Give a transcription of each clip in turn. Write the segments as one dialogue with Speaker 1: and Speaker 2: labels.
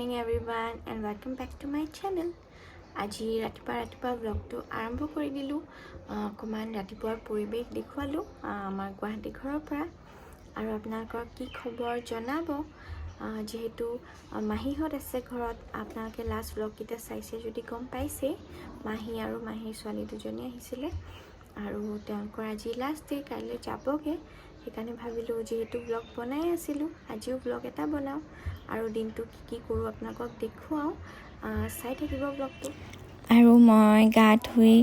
Speaker 1: morning everyone and welcome back to my channel. আজি ৰাতিপুৱা ব্লগটো আৰম্ভ কৰি দিলোঁ। অকমান ৰাতিপুৱাৰ পৰিৱেশ দেখুৱালোঁ আমাৰ গুৱাহাটী ঘৰৰ পৰা আৰু আপোনালোকৰ কি খবৰ জনাব। যেহেতু মাহীহঁত আছে ঘৰত, আপোনালোকে লাষ্ট ব্লগকেইটা চাইছে যদি গম পাইছে। মাহী আৰু মাহীৰ ছোৱালী দুজনী আহিছিলে আৰু তেওঁলোকৰ আজি লাষ্ট ডে, কাইলৈ যাবগৈ। সেইকাৰণে ভাবিলোঁ যেহেতু ব্লগ বনাই আছিলোঁ, আজিও ব্লগ এটা বনাওঁ আৰু দিনটো কি কৰোঁ আপোনালোকক দেখুৱাওঁ। চাই থাকিব ব্লগটো। আৰু মই গা ধুই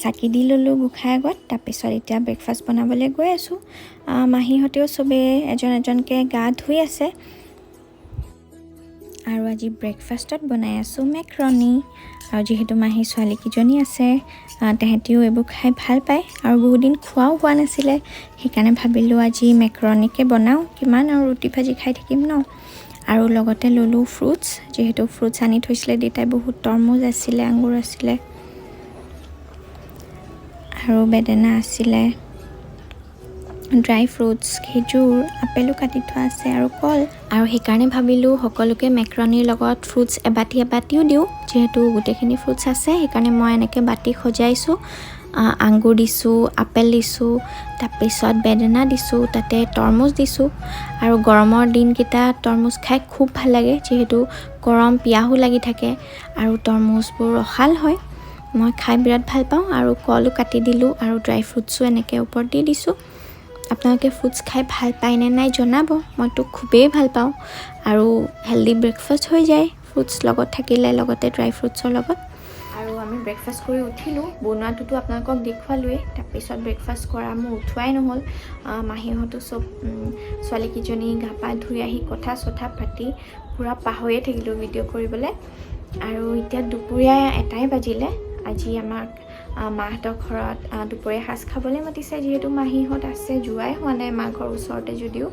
Speaker 1: চাকি দি ল'লোঁ গোঁসাই আগত। তাৰপিছত এতিয়া ব্ৰেকফাষ্ট বনাবলৈ গৈ আছোঁ। মাহীহঁতেও চবেই এজন এজনকৈ গা ধুই আছে আৰু আজি ব্ৰেকফাষ্টত বনাই আছোঁ মেক্ৰণী। আৰু যিহেতু মাহী ছোৱালীকেইজনী আছে, তেহেঁতিও এইবোৰ খাই ভাল পায় আৰু বহুত দিন খোৱাও হোৱা নাছিলে। সেইকাৰণে ভাবিলোঁ আজি মেক্ৰণীকে বনাওঁ, কিমান আৰু ৰুটি ভাজি খাই থাকিম ন। আৰু লগতে ল'লোঁ ফ্ৰুটছ, যিহেতু ফ্ৰুটছ আনি থৈছিলে দেউতাই। বহুত তৰমুজ আছিলে, আঙুৰ আছিলে আৰু বেদেনা আছিলে, ড্ৰাই ফ্ৰুটছ, খেজুৰ, আপেলো কাটি থোৱা আছে আৰু কল। আৰু সেইকাৰণে ভাবিলোঁ সকলোকে মেক্ৰণীৰ লগত ফ্ৰুটছ এবাতিও দিওঁ। যিহেতু গোটেইখিনি ফ্ৰুটছ আছে সেইকাৰণে মই এনেকৈ বাতি সজাইছোঁ। আঙুৰ দিছোঁ, আপেল দিছোঁ, তাৰপিছত বেদেনা দিছোঁ, তাতে তৰমুজ দিছোঁ। আৰু গৰমৰ দিনকেইটা তৰমুজ খাই খুব ভাল লাগে, যিহেতু গৰম পিয়াহো লাগি থাকে আৰু তৰমুজবোৰ ৰসাল হয়। মই খাই বিৰাট ভাল পাওঁ। আৰু কলো কাটি দিলোঁ আৰু ড্ৰাই ফ্ৰুটছো এনেকৈ ওপৰত দি দিছোঁ। আপোনালোকে ফ্ৰুটছ খাই ভাল পায়নে নাই জনাব। মইতো খুবেই ভাল পাওঁ আৰু হেল্ডি ব্ৰেকফাষ্ট হৈ যায় ফ্ৰুটছ লগত থাকিলে, লগতে ড্ৰাই ফ্ৰুটছৰ লগত। আৰু আমি ব্ৰেকফাষ্ট কৰি উঠিলোঁ। বনোৱাটোতো আপোনালোকক দেখুৱালোৱেই। তাৰপিছত ব্ৰেকফাষ্ট কৰা মোৰ উঠোৱাই নহ'ল। মাহীহঁতো চব ছোৱালীকেইজনী গা পা ধুই আহি কথা চথা পাতি পূৰা পাহৰিয়ে থাকিলোঁ ভিডিঅ' কৰিবলৈ। আৰু এতিয়া দুপৰীয়া 1টাই বাজিলে। আজি আমাক মাহঁতৰ ঘৰত দুপৰীয়া সাজ খাবলৈ মাতিছে। যিহেতু মাহীহঁত আছে, যোৱাই হোৱা নাই মা ঘৰ ওচৰতে যদিও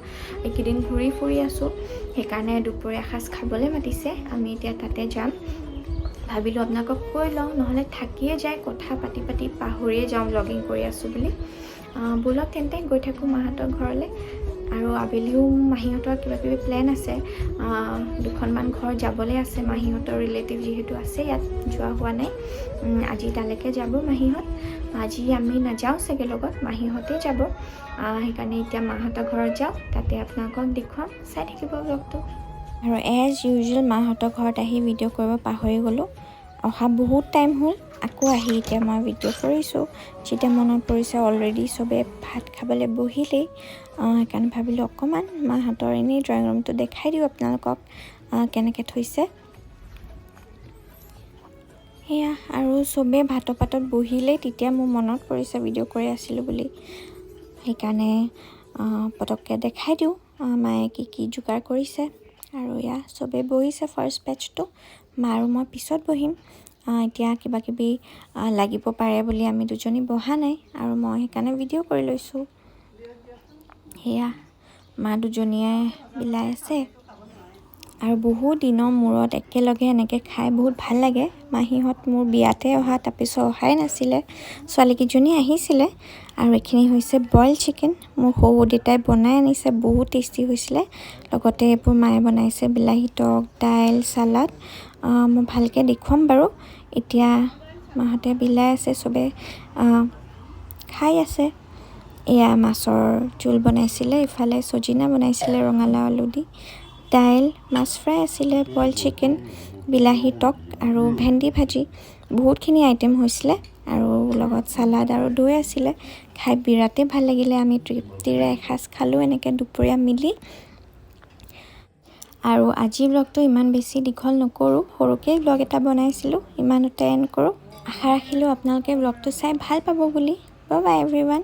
Speaker 1: এইকেইদিন ঘূৰি ফুৰি আছোঁ, সেইকাৰণে দুপৰীয়া সাজ খাবলৈ মাতিছে। আমি এতিয়া তাতে যাম। ভাবিলোঁ আপোনালোকক কৈ লওঁ, নহ'লে থাকিয়ে যায়, কথা পাতি পাতি পাহৰিয়ে যাওঁ ব্লগিং কৰি আছোঁ বুলি। ব'লক তেন্তে গৈ থাকোঁ মাহঁতৰ ঘৰলৈ। আৰু আবেলিও মাহীহঁতৰ কিবাকিবি প্লেন আছে, দুখনমান ঘৰ যাবলৈ আছে। মাহীহঁতৰ ৰিলেটিভ যিহেতু আছে ইয়াত, যোৱা হোৱা নাই। আজি তালৈকে যাব মাহীহঁত। আজি আমি নাযাওঁ চাগে লগত, মাহীহঁতে যাব। সেইকাৰণে এতিয়া মাহঁতৰ ঘৰত যাওঁ, তাতে আপোনালোকক দেখুৱাম। চাই থাকিব ব্লগটো। আৰু এজ ইউজুৱেল মাহঁতৰ ঘৰত আহি ভিডিঅ' কৰিব পাহৰি গ'লোঁ। অহা বহুত টাইম হ'ল, আকৌ আহি এতিয়া মই ভিডিঅ' কৰিছোঁ। যেতিয়া মনত পৰিছে অলৰেডি চবেই ভাত খাবলৈ বহিলেই, সেইকাৰণে ভাবিলোঁ অকণমান মাহঁতৰ এনেই ড্ৰয়িং ৰুমটো দেখাই দিওঁ আপোনালোকক কেনেকৈ থৈছে। সেয়া আৰু চবেই ভাতৰ পাতত বহিলেই তেতিয়া মোৰ মনত পৰিছে ভিডিঅ' কৰি আছিলোঁ বুলি। সেইকাৰণে পটককৈ দেখাই দিওঁ মায়ে কি কি যোগাৰ কৰিছে। আৰু এয়া চবেই বহিছে ফাৰ্ষ্ট বেটছটো, মা আৰু মই পিছত বহিম। এতিয়া কিবাকিবি লাগিব পাৰে বুলি আমি দুজনী বহা নাই আৰু মই সেইকাৰণে ভিডিঅ' কৰি লৈছোঁ। সেয়া মা দুজনীয়ে বিলাই আছে আৰু বহুত দিনৰ মূৰত একেলগে এনেকৈ খাই বহুত ভাল লাগে। মাহীহঁত মোৰ বিয়াতে অহা, তাৰপিছত অহাই নাছিলে। ছোৱালীকেইজনী আহিছিলে। আৰু এইখিনি হৈছে বইল চিকেন, মোৰ শহুৰ দেউতাই বনাই আনিছে, বহুত টেষ্টি হৈছিলে। লগতে এইবোৰ মায়ে বনাইছে, বিলাহী টক, দাইল, চালাড। মই ভালকৈ দেখুৱাম বাৰু। এতিয়া মাহঁতে বিলাই আছে, চবে খাই আছে। এয়া মাছৰ জোল বনাইছিলে, ইফালে চজিনা বনাইছিলে ৰঙালাও আলু দি, দাইল, মাছ ফ্ৰাই আছিলে, বইল চিকেন, বিলাহী টক আৰু ভেন্দি ভাজি। বহুতখিনি আইটেম হৈছিলে আৰু লগত চালাড আৰু দৈ আছিলে। খাই বিৰাটেই ভাল লাগিলে। আমি তৃপ্তিৰে এসাঁজ খালোঁ এনেকৈ দুপৰীয়া মিলি। আৰু আজি ব্লগটো ইমান বেছি দীঘল নকৰোঁ, সৰুকৈ ব্লগ এটা বনাইছিলোঁ, ইমানতে এণ্ড কৰোঁ। আশা ৰাখিলোঁ আপোনালোকে ব্লগটো চাই ভাল পাব বুলি। Bye bye everyone.